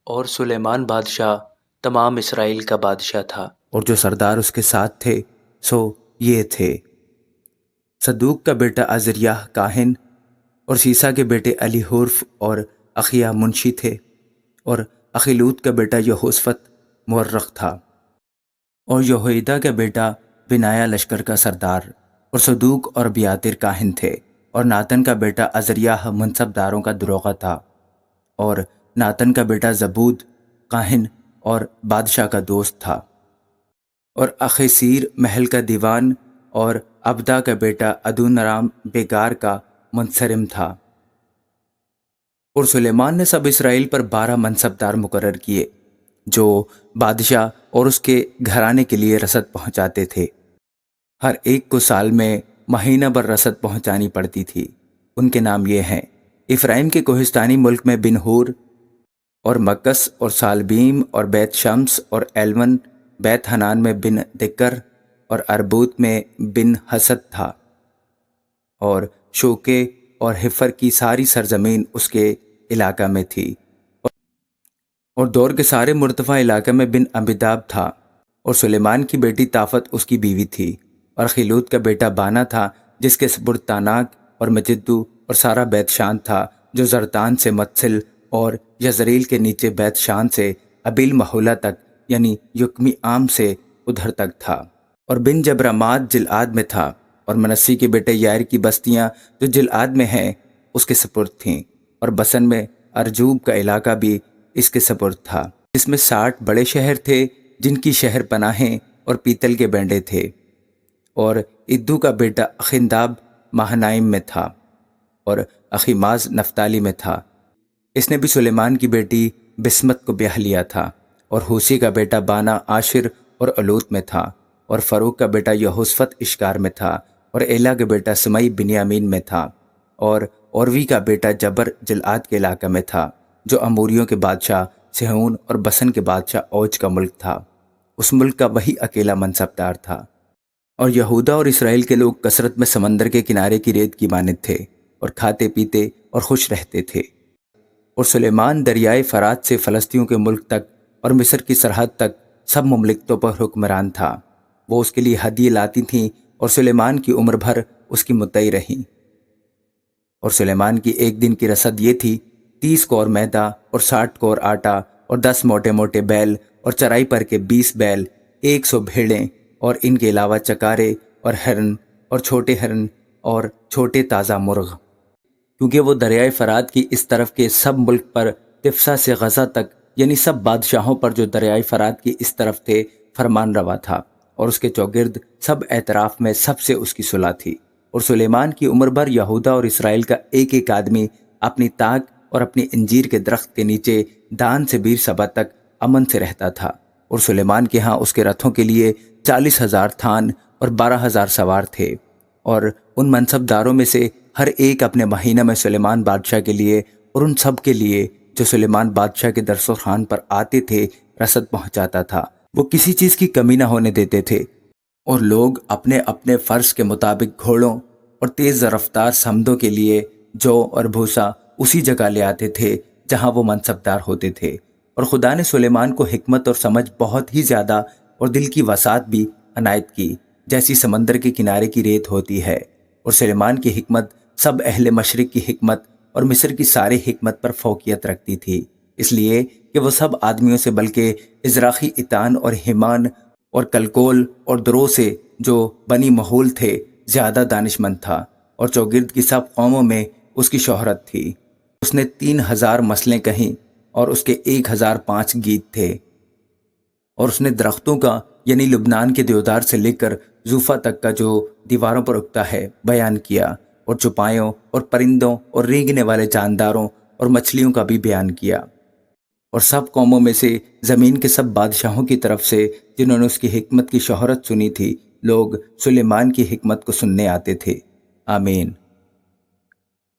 اور سلیمان بادشاہ تمام اسرائیل کا بادشاہ تھا، اور جو سردار اس کے ساتھ تھے سو یہ تھے: صدوق کا بیٹا عزریہ کاہن، اور سیسا کے بیٹے علی حرف اور اخیا منشی تھے، اور اخیلوت کا بیٹا یہوشفت مورخ تھا، اور یہویدا کا بیٹا بنایا لشکر کا سردار، اور صدوق اور بیاتر کاہن تھے، اور ناتن کا بیٹا عزریہ منصب داروں کا دروغہ تھا، اور ناتن کا بیٹا زبود کاہن اور بادشاہ کا دوست تھا، اور اخیسیر محل کا دیوان، اور ابدا کا بیٹا ادونرام بیگار کا منصرم تھا۔ اور سلیمان نے سب اسرائیل پر 12 منصبدار مقرر کیے جو بادشاہ اور اس کے گھرانے کے لیے رسد پہنچاتے تھے۔ ہر ایک کو سال میں مہینہ بھر رسد پہنچانی پڑتی تھی۔ ان کے نام یہ ہیں: افرائیم کے کوہستانی ملک میں بن حور اور مکس اور سالبیم اور بیت شمس اور ایلون، بیت حنان میں بن دکر اور اربوت میں بن حسد تھا، اور شوکے اور حفر کی ساری سرزمین اس کے علاقہ میں تھی، اور دور کے سارے مرتفع علاقہ میں بن امبداب تھا، اور سلیمان کی بیٹی طافت اس کی بیوی تھی، اور خیلوت کا بیٹا بانا تھا جس کے سپرد تاناک اور مجدو اور سارا بیت شان تھا جو زرتان سے متسل اور یزریل کے نیچے بیت شان سے ابیل محولہ تک یعنی یکمی عام سے ادھر تک تھا، اور بن جبرامات جلعاد میں تھا، اور منسی کے بیٹے یائر کی بستیاں جو جلعاد میں ہیں اس کے سپرد تھیں، اور بسن میں ارجوب کا علاقہ بھی اس کے سپرد تھا، جس میں 60 بڑے شہر تھے جن کی شہر پناہیں اور پیتل کے بینڈے تھے، اور ادو کا بیٹا اخنداب مہنائم میں تھا، اور اخیماز نفتالی میں تھا، اس نے بھی سلیمان کی بیٹی بسمت کو بیاہ لیا تھا، اور ہوسی کا بیٹا بانا عاشر اور علوت میں تھا، اور فروخ کا بیٹا یہوشفت اشکار میں تھا، اور ایلا کا بیٹا سمئی بنیامین میں تھا، اور اوروی کا بیٹا جبر جلعاد کے علاقہ میں تھا جو اموریوں کے بادشاہ سہون اور بسن کے بادشاہ اوج کا ملک تھا، اس ملک کا وہی اکیلا منصبدار تھا۔ اور یہودا اور اسرائیل کے لوگ کثرت میں سمندر کے کنارے کی ریت کی مانند تھے، اور کھاتے پیتے اور خوش رہتے تھے۔ اور سلیمان دریائے فرات سے فلسطینیوں کے ملک تک اور مصر کی سرحد تک سب مملکتوں پر حکمران تھا۔ وہ اس کے لیے ہدیے لاتی تھیں، اور سلیمان کی عمر بھر اس کی مطیع رہیں۔ اور سلیمان کی ایک دن کی رسد یہ تھی: 30 کور میدا اور 60 کور آٹا اور 10 موٹے موٹے بیل اور چرائی پر کے 20 بیل، 100 بھیڑیں، اور ان کے علاوہ چکارے اور ہرن اور چھوٹے ہرن اور چھوٹے تازہ مرغ، کیونکہ وہ دریائے فرات کی اس طرف کے سب ملک پر تفسا سے غزہ تک یعنی سب بادشاہوں پر جو دریائے فرات کی اس طرف تھے فرمان روا تھا، اور اس کے چوگرد سب اعتراف میں سب سے اس کی صلح تھی۔ اور سلیمان کی عمر بھر یہودا اور اسرائیل کا ایک ایک آدمی اپنی طاق اور اپنی انجیر کے درخت کے نیچے دان سے بیر سبا تک امن سے رہتا تھا۔ اور سلیمان کے ہاں اس کے رتھوں کے لیے 40,000 تھان اور 12,000 سوار تھے، اور ان منصبداروں میں سے ہر ایک اپنے مہینہ میں سلیمان بادشاہ کے لیے اور ان سب کے لیے جو سلیمان بادشاہ کے درسوخان پر آتے تھے رسد پہنچاتا تھا۔ وہ کسی چیز کی کمی نہ ہونے دیتے تھے، اور لوگ اپنے اپنے فرض کے مطابق گھوڑوں اور تیز رفتار سمندوں کے لیے جو اور بھوسا اسی جگہ لے آتے تھے جہاں وہ منصبدار ہوتے تھے۔ اور خدا نے سلیمان کو حکمت اور سمجھ بہت ہی زیادہ اور دل کی وسعت بھی عنایت کی، جیسی سمندر کے کنارے کی ریت ہوتی ہے۔ اور سلیمان کی حکمت سب اہل مشرق کی حکمت اور مصر کی ساری حکمت پر فوقیت رکھتی تھی، اس لیے کہ وہ سب آدمیوں سے بلکہ ازراخی اتان اور ہیمان اور کلکول اور درو سے جو بنی محول تھے زیادہ دانش مند تھا، اور چوگرد کی سب قوموں میں اس کی شہرت تھی۔ اس نے 3,000 مثلیں کہیں، اور اس کے 1,005 گیت تھے۔ اور اس نے درختوں کا یعنی لبنان کے دیودار سے لے کر زوفا تک کا جو دیواروں پر اگتا ہے بیان کیا، اور چوپایوں اور پرندوں اور رینگنے والے جانداروں اور مچھلیوں کا بھی بیان کیا۔ اور سب قوموں میں سے زمین کے سب بادشاہوں کی طرف سے جنہوں نے اس کی حکمت کی شہرت سنی تھی، لوگ سلیمان کی حکمت کو سننے آتے تھے۔ آمین۔